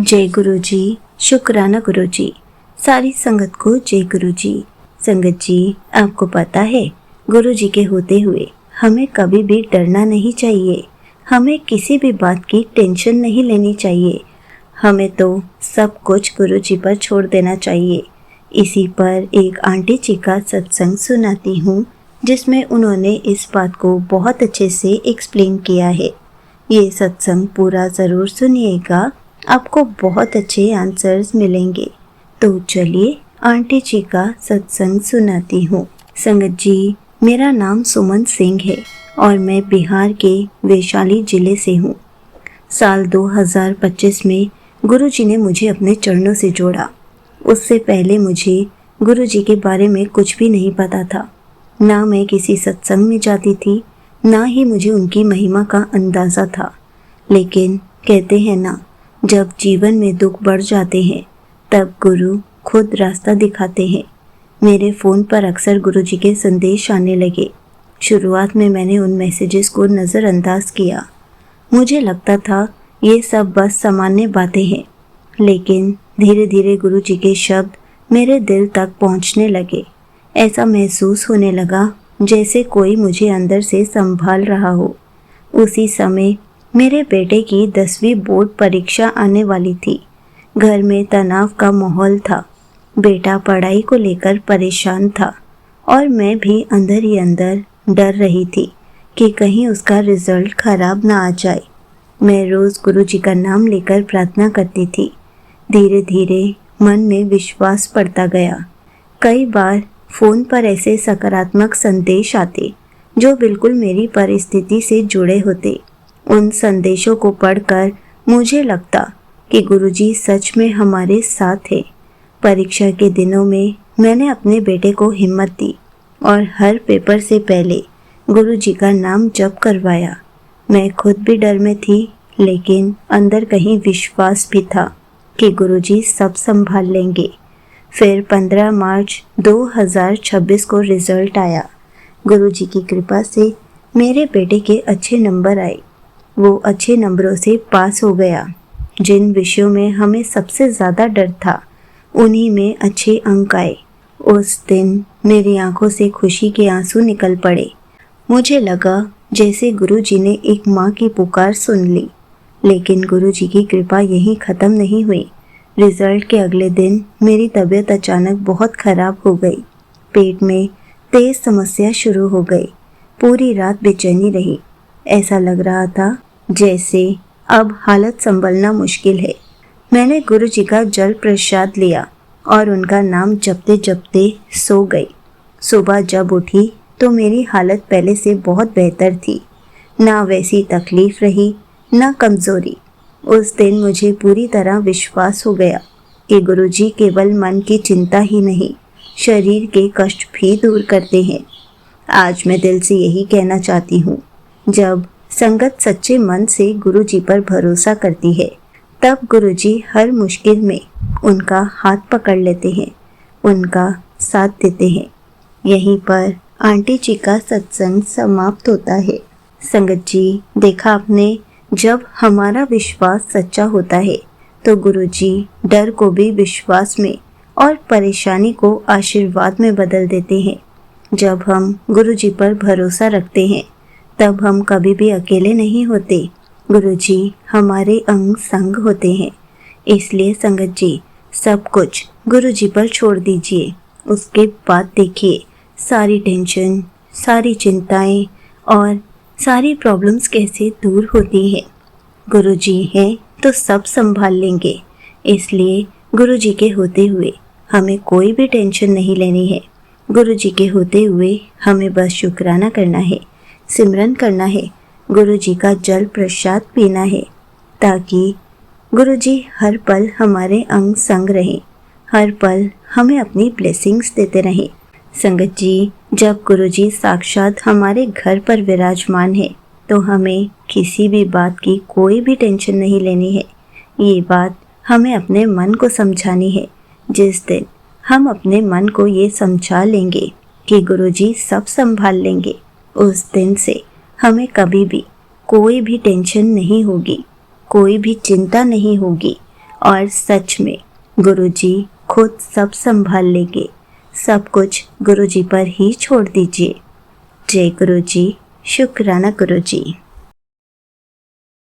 जय गुरु जी। शुक्राना गुरु जी। सारी संगत को जय गुरु जी। संगत जी, आपको पता है, गुरु जी के होते हुए हमें कभी भी डरना नहीं चाहिए। हमें किसी भी बात की टेंशन नहीं लेनी चाहिए। हमें तो सब कुछ गुरु जी पर छोड़ देना चाहिए। इसी पर एक आंटी जी का सत्संग सुनाती हूँ, जिसमें उन्होंने इस बात को बहुत अच्छे से एक्सप्लेन किया है। ये सत्संग पूरा ज़रूर सुनिएगा, आपको बहुत अच्छे आंसर्स मिलेंगे। तो चलिए आंटी जी का सत्संग सुनाती हूँ। संगत जी, मेरा नाम सुमन सिंह है और मैं बिहार के वैशाली जिले से हूँ। साल 2025 में गुरु जी ने मुझे अपने चरणों से जोड़ा। उससे पहले मुझे गुरु जी के बारे में कुछ भी नहीं पता था। ना मैं किसी सत्संग में जाती थी, ना ही मुझे उनकी महिमा का अंदाज़ा था। लेकिन कहते हैं ना, जब जीवन में दुख बढ़ जाते हैं तब गुरु खुद रास्ता दिखाते हैं। मेरे फ़ोन पर अक्सर गुरु जी के संदेश आने लगे। शुरुआत में मैंने उन मैसेजेस को नज़रअंदाज किया। मुझे लगता था ये सब बस सामान्य बातें हैं, लेकिन धीरे धीरे गुरु जी के शब्द मेरे दिल तक पहुंचने लगे। ऐसा महसूस होने लगा जैसे कोई मुझे अंदर से संभाल रहा हो। उसी समय मेरे बेटे की 10वीं बोर्ड परीक्षा आने वाली थी। घर में तनाव का माहौल था। बेटा पढ़ाई को लेकर परेशान था और मैं भी अंदर ही अंदर डर रही थी कि कहीं उसका रिजल्ट खराब ना आ जाए। मैं रोज़ गुरु जी का नाम लेकर प्रार्थना करती थी। धीरे धीरे मन में विश्वास बढ़ता गया। कई बार फ़ोन पर ऐसे सकारात्मक संदेश आते जो बिल्कुल मेरी परिस्थिति से जुड़े होते। उन संदेशों को पढ़कर मुझे लगता कि गुरुजी सच में हमारे साथ हैं। परीक्षा के दिनों में मैंने अपने बेटे को हिम्मत दी और हर पेपर से पहले गुरुजी का नाम जप करवाया। मैं खुद भी डर में थी, लेकिन अंदर कहीं विश्वास भी था कि गुरुजी सब संभाल लेंगे। फिर 15 मार्च 2026 को रिजल्ट आया। गुरुजी की कृपा से मेरे बेटे के अच्छे नंबर आए। वो अच्छे नंबरों से पास हो गया। जिन विषयों में हमें सबसे ज़्यादा डर था, उन्हीं में अच्छे अंक आए। उस दिन मेरी आंखों से खुशी के आंसू निकल पड़े। मुझे लगा जैसे गुरुजी ने एक माँ की पुकार सुन ली। लेकिन गुरुजी की कृपा यहीं ख़त्म नहीं हुई। रिजल्ट के अगले दिन मेरी तबीयत अचानक बहुत ख़राब हो गई। पेट में तेज़ समस्या शुरू हो गई। पूरी रात बेचैनी रही। ऐसा लग रहा था जैसे अब हालत संभलना मुश्किल है। मैंने गुरु जी का जल प्रसाद लिया और उनका नाम जपते जपते सो गई। सुबह जब उठी तो मेरी हालत पहले से बहुत बेहतर थी। ना वैसी तकलीफ रही, ना कमज़ोरी। उस दिन मुझे पूरी तरह विश्वास हो गया कि गुरु जी केवल मन की चिंता ही नहीं, शरीर के कष्ट भी दूर करते हैं। आज मैं दिल से यही कहना चाहती हूँ, जब संगत सच्चे मन से गुरु जी पर भरोसा करती है, तब गुरु जी हर मुश्किल में उनका हाथ पकड़ लेते हैं, उनका साथ देते हैं। यहीं पर आंटी जी का सत्संग समाप्त होता है। संगत जी, देखा आपने, जब हमारा विश्वास सच्चा होता है तो गुरु जी डर को भी विश्वास में और परेशानी को आशीर्वाद में बदल देते हैं। जब हम गुरु जी पर भरोसा रखते हैं, तब हम कभी भी अकेले नहीं होते। गुरु जी हमारे अंग संग होते हैं। इसलिए संगत जी, सब कुछ गुरु जी पर छोड़ दीजिए। उसके बाद देखिए सारी टेंशन, सारी चिंताएं और सारी प्रॉब्लम्स कैसे दूर होती हैं। गुरु जी हैं तो सब संभाल लेंगे। इसलिए गुरु जी के होते हुए हमें कोई भी टेंशन नहीं लेनी है। गुरु जी के होते हुए हमें बस शुक्राना करना है, सिमरन करना है, गुरु जी का जल प्रसाद पीना है, ताकि गुरु जी हर पल हमारे अंग संग रहें, हर पल हमें अपनी ब्लेसिंग्स देते रहें। संगत जी, जब गुरु जी साक्षात हमारे घर पर विराजमान है, तो हमें किसी भी बात की कोई भी टेंशन नहीं लेनी है। ये बात हमें अपने मन को समझानी है। जिस दिन हम अपने मन को ये समझा लेंगे कि गुरु जी सब संभाल लेंगे, उस दिन से हमें कभी भी कोई भी टेंशन नहीं होगी, कोई भी चिंता नहीं होगी और सच में गुरुजी खुद सब संभाल लेंगे। सब कुछ गुरुजी पर ही छोड़ दीजिए। जय गुरुजी। शुक्राना गुरुजी।